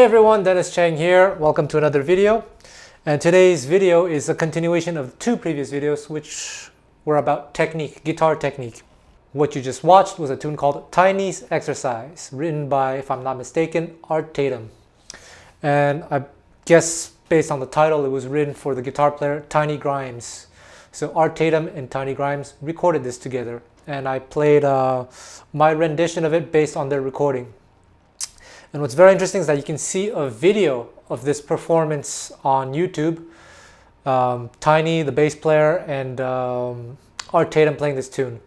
everyone, Dennis Chang here. Welcome to another video. And today's video is a continuation of two previous videos which were about technique, guitar technique. What you just watched was a tune called Tiny's Exercise, written by, if I'm not mistaken, Art Tatum. And I guess based on the title, it was written for the guitar player Tiny Grimes. So Art Tatum and Tiny Grimes recorded this together, and I played my rendition of it based on their recording. And what's very interesting is that you can see a video of this performance on YouTube. Tiny, the bass player, and Art Tatum playing this tune.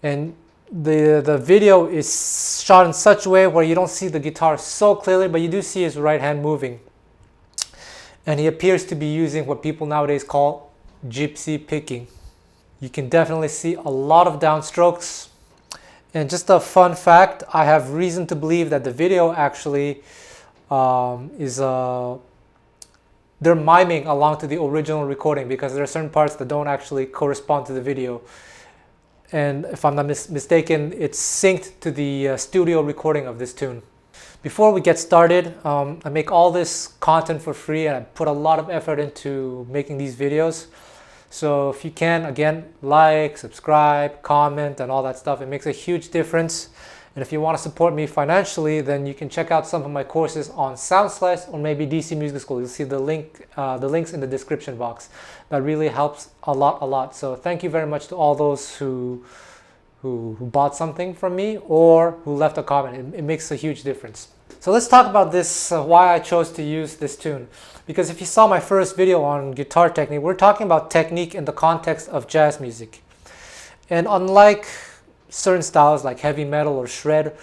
And the video is shot in such a way where you don't see the guitar so clearly, but you do see his right hand moving. And he appears to be using what people nowadays call gypsy picking. You can definitely see a lot of downstrokes. And just a fun fact, I have reason to believe that the video actually they're miming along to the original recording, because there are certain parts that don't actually correspond to the video. And if I'm not mistaken, it's synced to the studio recording of this tune. Before we get started, I make all this content for free, and I put a lot of effort into making these videos. So if you can, again, like, subscribe, comment, and all that stuff. It makes a huge difference. And if you want to support me financially, then you can check out some of my courses on SoundSlice or maybe DC Music School. You'll see the links in the description box. That really helps a lot. So thank you very much to all those who bought something from me or who left a comment. It makes a huge difference. So let's talk about this, why I chose to use this tune. Because if you saw my first video on guitar technique, we're talking about technique in the context of jazz music. And unlike certain styles like heavy metal or shred,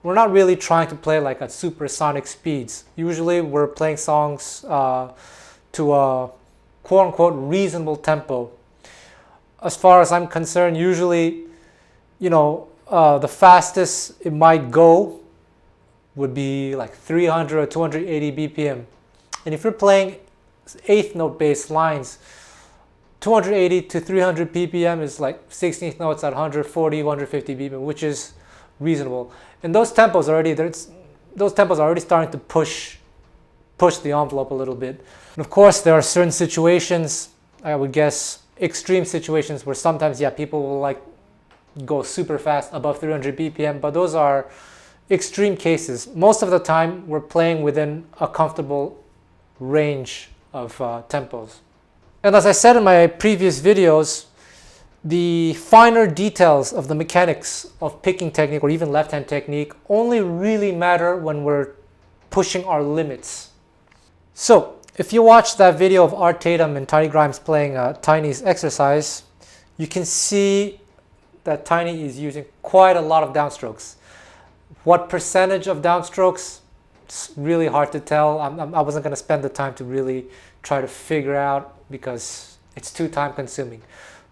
we're not really trying to play like at supersonic speeds. Usually we're playing songs to a quote-unquote reasonable tempo. As far as I'm concerned, usually, the fastest it might go would be like 300 or 280 BPM. And if you're playing eighth note bass lines, 280 to 300 BPM is like 16th notes at 140, 150 BPM, which is reasonable. And those tempos are already starting to push the envelope a little bit. And of course, there are certain situations, I would guess extreme situations, where sometimes, people will like go super fast above 300 BPM, but those are extreme cases. Most of the time, we're playing within a comfortable range of tempos. And as I said in my previous videos, the finer details of the mechanics of picking technique or even left hand technique only really matter when we're pushing our limits. So if you watch that video of Art Tatum and Tiny Grimes playing Tiny's Exercise, you can see that Tiny is using quite a lot of downstrokes. What percentage of downstrokes? It's really hard to tell. I wasn't going to spend the time to really try to figure out, because it's too time consuming.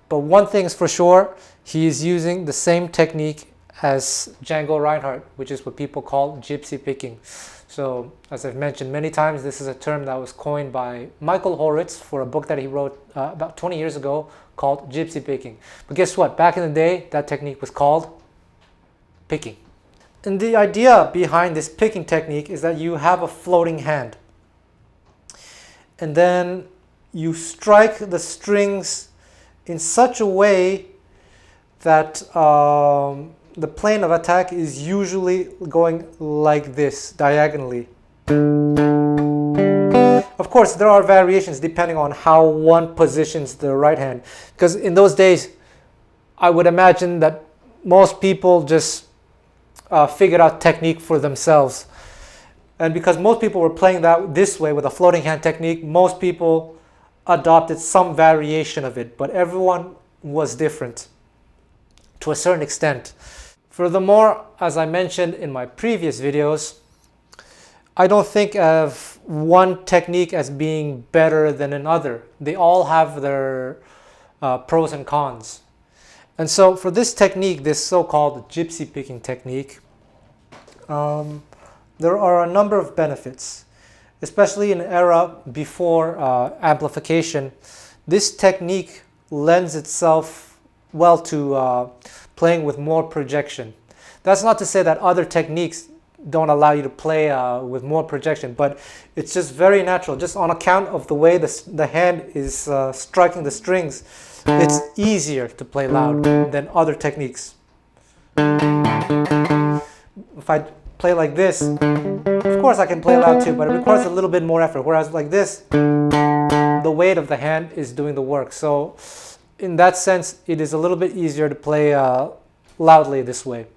But one thing is for sure, he is using the same technique as Django Reinhardt, which is what people call gypsy picking. So as I've mentioned many times, this is a term that was coined by Michael Horowitz for a book that he wrote about 20 years ago called Gypsy Picking. But guess what? Back in the day, that technique was called picking. And the idea behind this picking technique is that you have a floating hand, and then you strike the strings in such a way that the plane of attack is usually going like this, diagonally. Of course, there are variations depending on how one positions the right hand, because in those days, I would imagine that most people just figured out technique for themselves. And because most people were playing this way with a floating hand technique, most people adopted some variation of it, but everyone was different to a certain extent. Furthermore, as I mentioned in my previous videos, I don't think of one technique as being better than another. They all have their pros and cons. And so for this technique, this so-called gypsy picking technique, there are a number of benefits, especially in an era before amplification. This technique lends itself well to playing with more projection. That's not to say that other techniques don't allow you to play with more projection, but it's just very natural, just on account of the way the hand is striking the strings. It's easier to play loud than other techniques. If I play like this, of course I can play loud too, but it requires a little bit more effort, whereas like this, the weight of the hand is doing the work. So in that sense, it is a little bit easier to play loudly this way.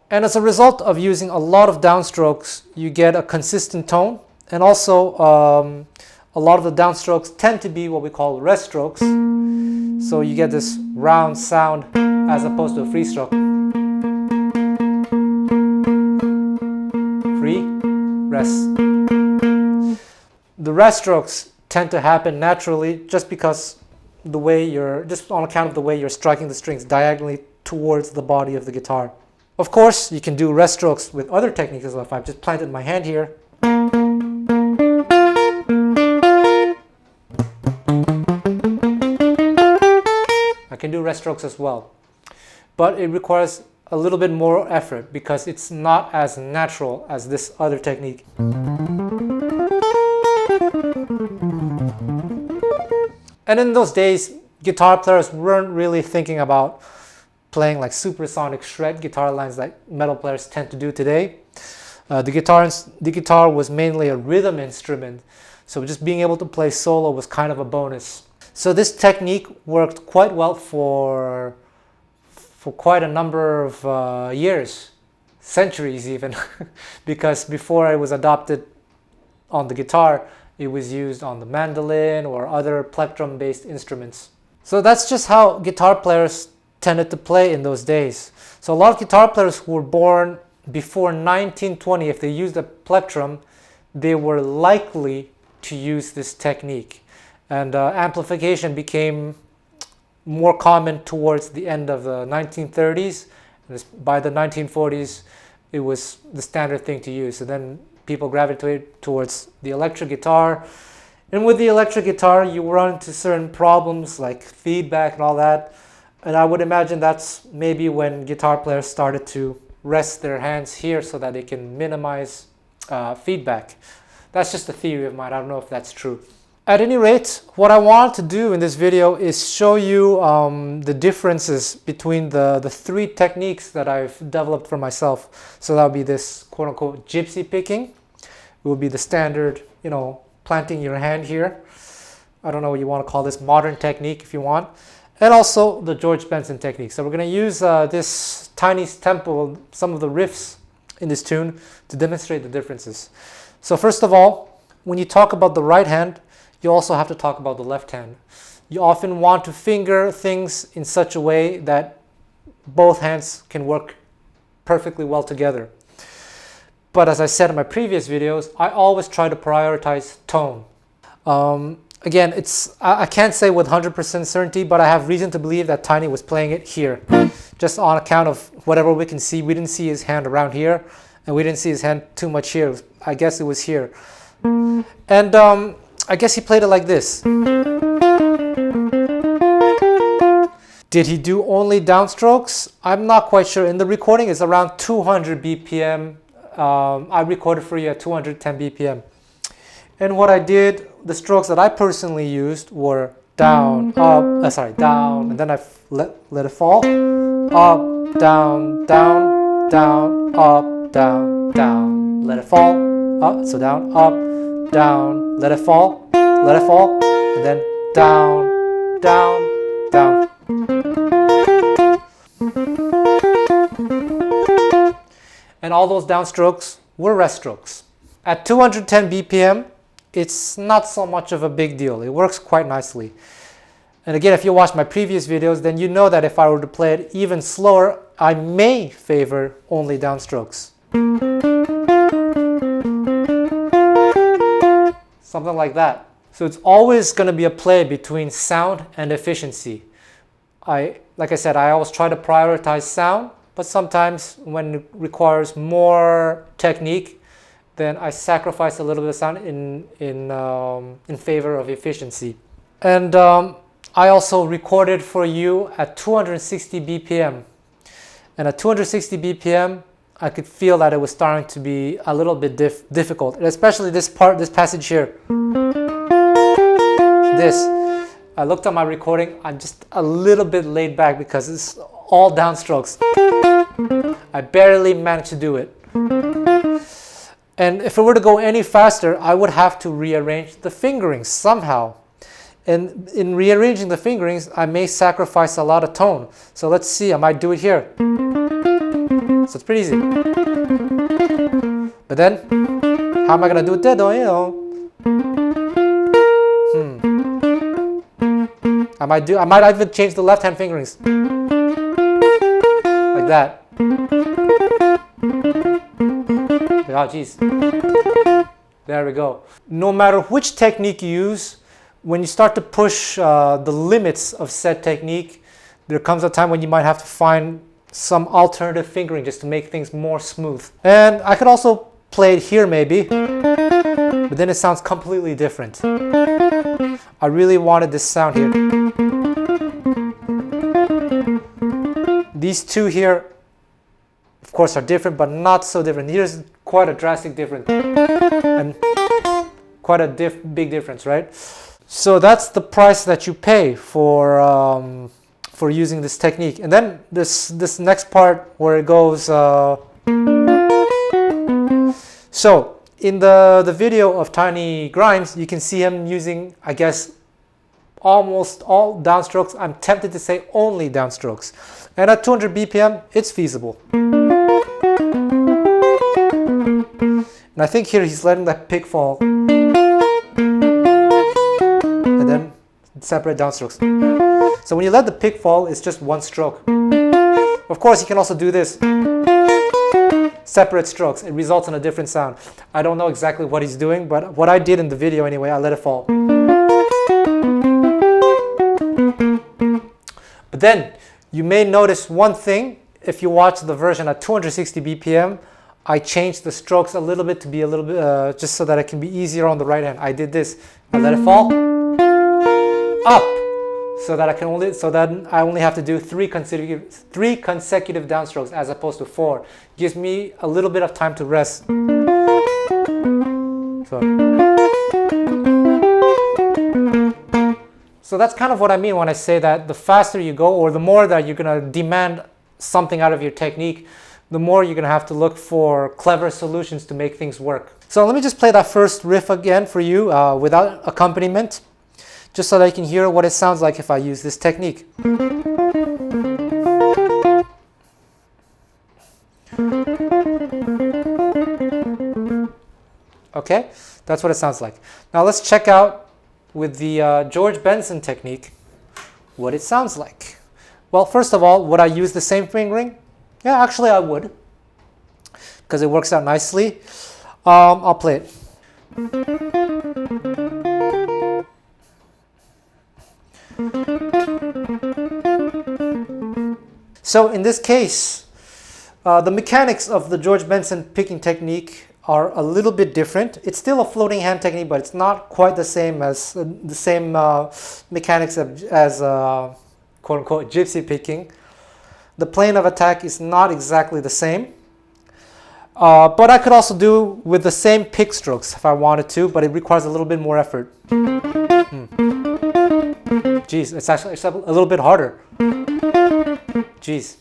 And as a result of using a lot of downstrokes, you get a consistent tone, and also a lot of the downstrokes tend to be what we call rest strokes. So you get this round sound as opposed to a free stroke. Free, rest. The rest strokes tend to happen naturally just because just on account of the way you're striking the strings diagonally towards the body of the guitar. Of course, you can do rest strokes with other techniques as well. If I've just planted my hand here, I can do rest strokes as well. But it requires a little bit more effort because it's not as natural as this other technique. And in those days, guitar players weren't really thinking about playing like supersonic shred guitar lines like metal players tend to do today. The guitar was mainly a rhythm instrument, so just being able to play solo was kind of a bonus. So this technique worked quite well for quite a number of years, centuries even, because before it was adopted on the guitar, it was used on the mandolin or other plectrum-based instruments. So that's just how guitar players tended to play in those days. So a lot of guitar players who were born before 1920, if they used a plectrum, they were likely to use this technique. And amplification became more common towards the end of the 1930s. By the 1940s, it was the standard thing to use. So then people gravitated towards the electric guitar. And with the electric guitar, you run into certain problems like feedback and all that. And I would imagine that's maybe when guitar players started to rest their hands here so that they can minimize feedback. That's just a theory of mine. I don't know if that's true. At any rate, what I want to do in this video is show you the differences between the three techniques that I've developed for myself. So that would be this quote-unquote gypsy picking. It would be the standard, planting your hand here. I don't know what you want to call this, modern technique if you want. And also the George Benson technique. So we're going to use this tiny tempo, some of the riffs in this tune to demonstrate the differences. So first of all, when you talk about the right hand, you also have to talk about the left hand. You often want to finger things in such a way that both hands can work perfectly well together. But as I said in my previous videos, I always try to prioritize tone. Again, I can't say with 100% certainty, but I have reason to believe that Tiny was playing it here. Just on account of whatever we can see. We didn't see his hand around here, and we didn't see his hand too much here. I guess it was here. And I guess he played it like this. Did he do only downstrokes? I'm not quite sure. In the recording, it's around 200 BPM. I recorded for you at 210 BPM. And what I did, the strokes that I personally used were down, up, down, and then I let it fall. Up, down, down, down, up, down, down, let it fall. Up, so down, up, down, let it fall, and then down, down, down. And all those downstrokes were rest strokes. At 210 BPM, it's not so much of a big deal. It works quite nicely. And again, if you watched my previous videos, then you know that if I were to play it even slower, I may favor only downstrokes. Something like that. So it's always going to be a play between sound and efficiency. Like I said, I always try to prioritize sound, but sometimes when it requires more technique, then I sacrifice a little bit of sound in favor of efficiency. And I also recorded for you at 260 BPM. And at 260 BPM, I could feel that it was starting to be a little bit difficult, and especially this part, this passage here. I looked at my recording, I'm just a little bit laid back because it's all downstrokes. I barely managed to do it. And if it were to go any faster, I would have to rearrange the fingerings somehow. And in rearranging the fingerings, I may sacrifice a lot of tone. So let's see, I might do it here. So it's pretty easy. But then, how am I gonna do it there though? I might even change the left hand fingerings. Like that. Oh geez. There we go. No matter which technique you use, when you start to push the limits of said technique, there comes a time when you might have to find some alternative fingering just to make things more smooth. And I could also play it here maybe, but then it sounds completely different. I really wanted this sound here. These two here, of course, are different, but not so different. Here's quite a drastic difference, and quite a big difference, right? So that's the price that you pay for using this technique. And then this next part where it goes. So in the video of Tiny Grimes, you can see him using, I guess, almost all downstrokes. I'm tempted to say only downstrokes. And at 200 BPM, it's feasible. And I think here he's letting that pick fall. And then separate downstrokes. So when you let the pick fall, it's just one stroke. Of course, you can also do this. Separate strokes. It results in a different sound. I don't know exactly what he's doing, but what I did in the video anyway, I let it fall. But then, you may notice one thing. If you watch the version at 260 BPM, I changed the strokes a little bit to be a little bit, just so that it can be easier on the right hand. I did this. I let it fall. Up. So that I only have to do three consecutive downstrokes as opposed to 4. Gives me a little bit of time to rest. So that's kind of what I mean when I say that the faster you go, or the more that you're gonna demand something out of your technique, the more you're gonna have to look for clever solutions to make things work. So let me just play that first riff again for you without accompaniment, just so that you can hear what it sounds like if I use this technique. Okay, that's what it sounds like. Now let's check out with the George Benson technique what it sounds like. Well, first of all, would I use the same fingering? Yeah, actually I would, because it works out nicely. I'll play it. So in this case, the mechanics of the George Benson picking technique are a little bit different. It's still a floating hand technique, but it's not quite the same as mechanics as quote unquote gypsy picking. The plane of attack is not exactly the same, but I could also do with the same pick strokes if I wanted to, but it requires a little bit more effort. Geez, it's a little bit harder. Geez.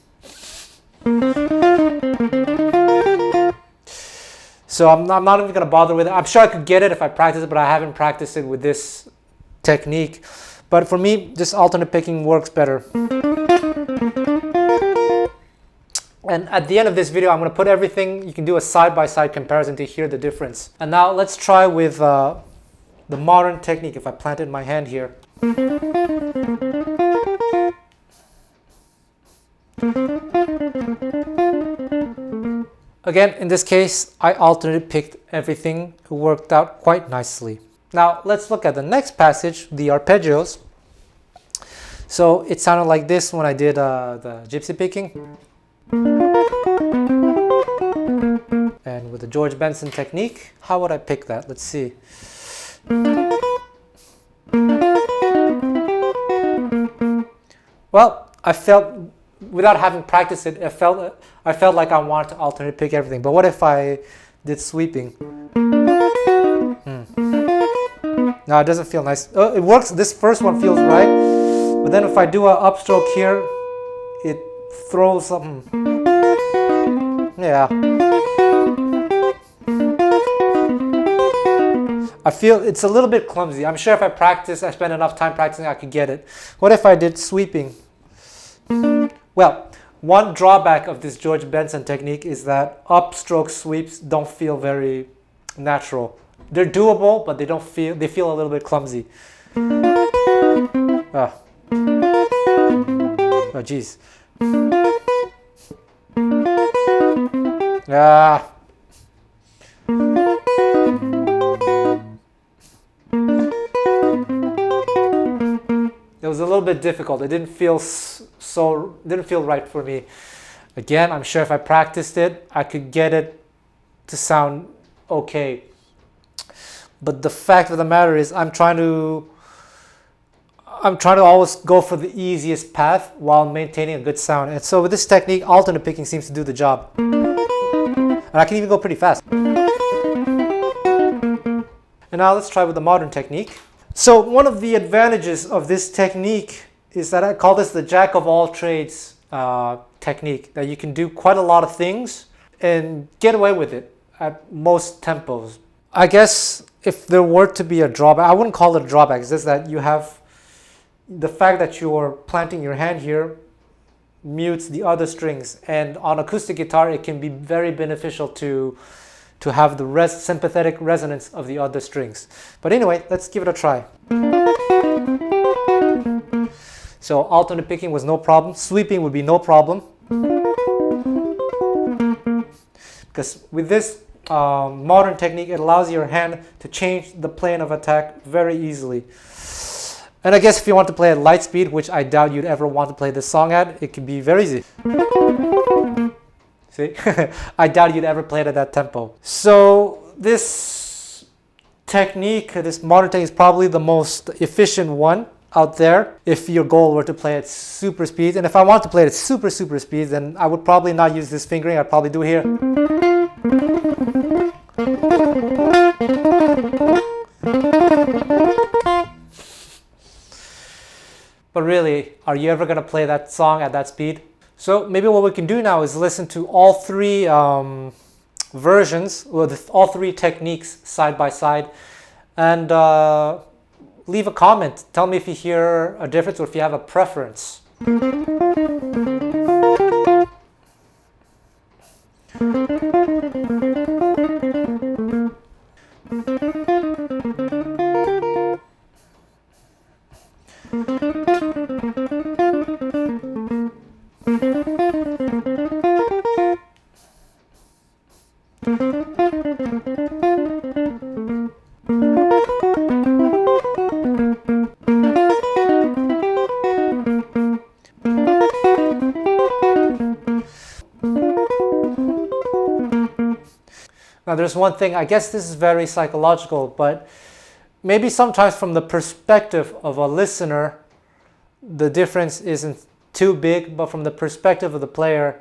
So I'm not even going to bother with it. I'm sure I could get it if I practice it, but I haven't practiced it with this technique. But for me, just alternate picking works better. And at the end of this video, I'm going to put everything. You can do a side-by-side comparison to hear the difference. And now let's try with the modern technique if I planted my hand here. Again, in this case, I alternate picked everything. It worked out quite nicely. Now, let's look at the next passage, the arpeggios. So it sounded like this when I did the gypsy picking. And with the George Benson technique, how would I pick that? Let's see. Well, I felt without having practiced it, I felt like I wanted to alternate pick everything. But what if I did sweeping? No, it doesn't feel nice. It works. This first one feels right, but then if I do an upstroke here, it throws something. Yeah. I feel it's a little bit clumsy. I'm sure if I spend enough time practicing, I could get it. What if I did sweeping? Well, one drawback of this George Benson technique is that upstroke sweeps don't feel very natural. They're doable, but they feel a little bit clumsy. Oh geez. Ah. It was a little bit difficult. It didn't feel right for me. Again, I'm sure if I practiced it, I could get it to sound okay. But the fact of the matter is, I'm trying to always go for the easiest path while maintaining a good sound. And so with this technique, alternate picking seems to do the job. And I can even go pretty fast. And now let's try with the modern technique. So one of the advantages of this technique is that I call this the jack of all trades technique, that you can do quite a lot of things and get away with it at most tempos. I guess if there were to be a drawback, I wouldn't call it a drawback, it's just that you have the fact that you are planting your hand here mutes the other strings, and on acoustic guitar it can be very beneficial to have the sympathetic resonance of the other strings. But anyway, let's give it a try. So alternate picking was no problem. Sweeping would be no problem. Because with this modern technique, it allows your hand to change the plane of attack very easily. And I guess if you want to play at light speed, which I doubt you'd ever want to play this song at, it can be very easy. See? I doubt you'd ever play it at that tempo. So this technique, this modern technique, is probably the most efficient one out there if your goal were to play at super speed. And if I want to play it at super speed, then I would probably not use this fingering. I'd probably do it here. But really, are you ever going to play that song at that speed? So maybe what we can do now is listen to all three versions, with all three techniques side by side, and leave a comment. Tell me if you hear a difference or if you have a preference. Now there's one thing, I guess this is very psychological, but maybe sometimes from the perspective of a listener, the difference isn't too big, but from the perspective of the player,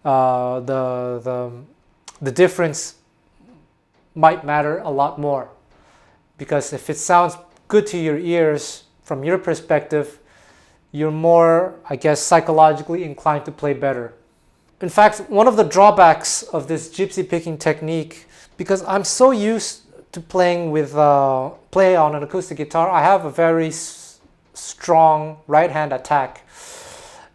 the difference might matter a lot more. Because if it sounds good to your ears, from your perspective, you're more, I guess, psychologically inclined to play better. In fact, one of the drawbacks of this gypsy picking technique, because I'm so used to playing on an acoustic guitar, I have a very strong right hand attack.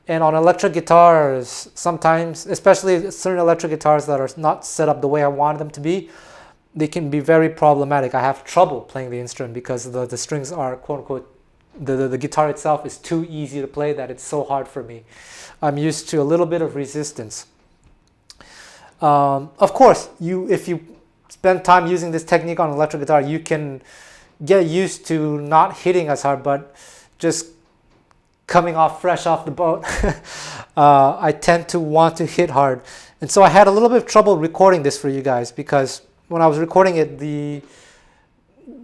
And on electric guitars, sometimes, especially certain electric guitars that are not set up the way I want them to be, they can be very problematic. I have trouble playing the instrument because the strings are, quote unquote, the guitar itself is too easy to play that it's so hard for me. I'm used to a little bit of resistance. Of course, if you spend time using this technique on electric guitar, you can get used to not hitting as hard, but just coming fresh off the boat, I tend to want to hit hard. And so I had a little bit of trouble recording this for you guys, because when I was recording it, the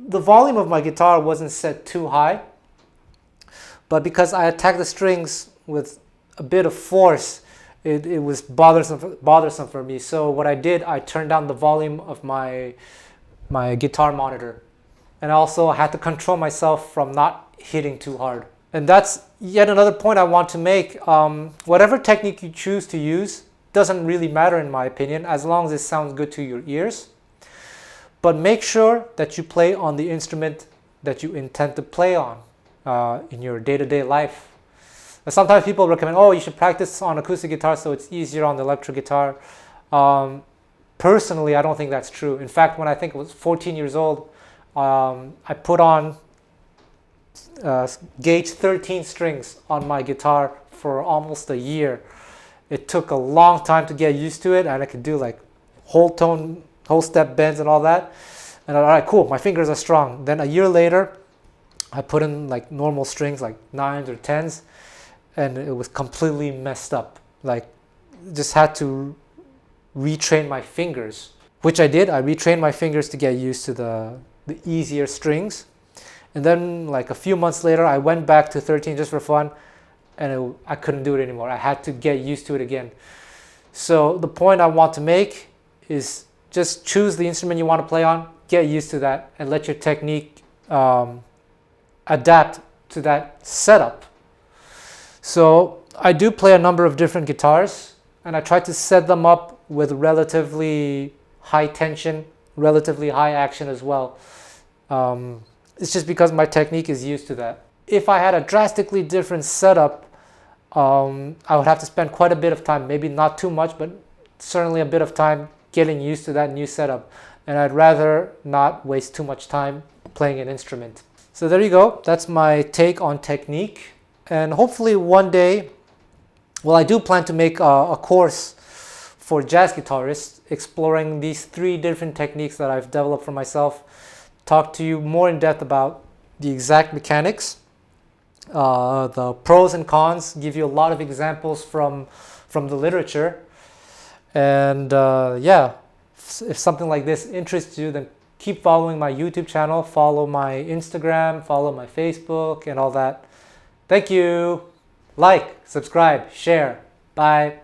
volume of my guitar wasn't set too high, but because I attacked the strings with a bit of force, it was bothersome for me. So what I did, I turned down the volume of my guitar monitor, and I also had to control myself from not hitting too hard. And that's yet another point I want to make. Whatever technique you choose to use doesn't really matter in my opinion, as long as it sounds good to your ears. But make sure that you play on the instrument that you intend to play on in your day-to-day life. Sometimes people recommend, oh, you should practice on acoustic guitar so it's easier on the electric guitar. Personally, I don't think that's true. In fact, when I think I was 14 years old, I put on gauge 13 strings on my guitar for almost a year. It took a long time to get used to it, and I could do like whole tone, whole step bends and all that. And all right, cool, my fingers are strong. Then a year later, I put in like normal strings, like 9s or 10s, and it was completely messed up. Like, just had to retrain my fingers, which I did. I retrained my fingers to get used to the easier strings. And then like a few months later, I went back to 13 just for fun, and I couldn't do it anymore. I had to get used to it again. So the point I want to make is just choose the instrument you want to play on, get used to that, and let your technique adapt to that setup. So I do play a number of different guitars, and I try to set them up with relatively high tension, relatively high action as well. It's just because my technique is used to that. If I had a drastically different setup, I would have to spend quite a bit of time, maybe not too much, but certainly a bit of time getting used to that new setup. And I'd rather not waste too much time playing an instrument. So there you go. That's my take on technique. And hopefully one day, well, I do plan to make a course for jazz guitarists exploring these 3 different techniques that I've developed for myself. Talk to you more in depth about the exact mechanics, the pros and cons, give you a lot of examples from the literature. And yeah, if something like this interests you, then keep following my YouTube channel, follow my Instagram, follow my Facebook and all that. Thank you. Like, subscribe, share. Bye.